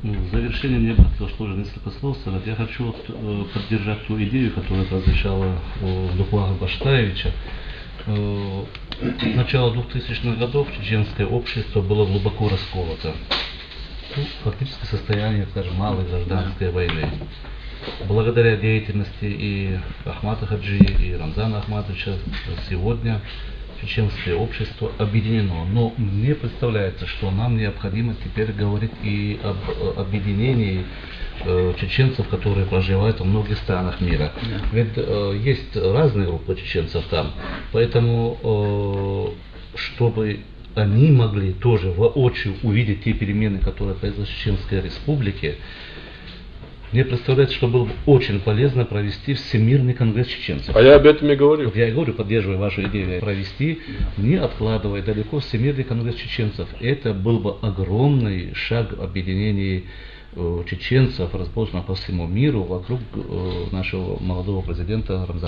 В завершение мне бы хотелось тоже несколько слов сказать. Я хочу поддержать ту идею, которая прозвучала в докладе Баштаевича. С начала 2000-х годов чеченское общество было глубоко расколото. Фактически состояние, скажем, малой гражданской войны. Благодаря деятельности и Ахмата Хаджи, и Рамзана Ахматовича сегодня чеченское общество объединено. Но мне представляется, что нам необходимо теперь говорить и об объединении чеченцев, которые проживают в многих странах мира. Ведь есть разные группы чеченцев там, поэтому чтобы они могли тоже воочию увидеть те перемены, которые произошли в Чеченской Республике, мне представляется, что было бы очень полезно провести Всемирный конгресс чеченцев. А я об этом и говорю. Вот я и говорю, поддерживаю вашу идею, провести, не откладывая далеко, Всемирный конгресс чеченцев. Это был бы огромный шаг объединения чеченцев, разбросанных по всему миру, вокруг нашего молодого президента Рамзана.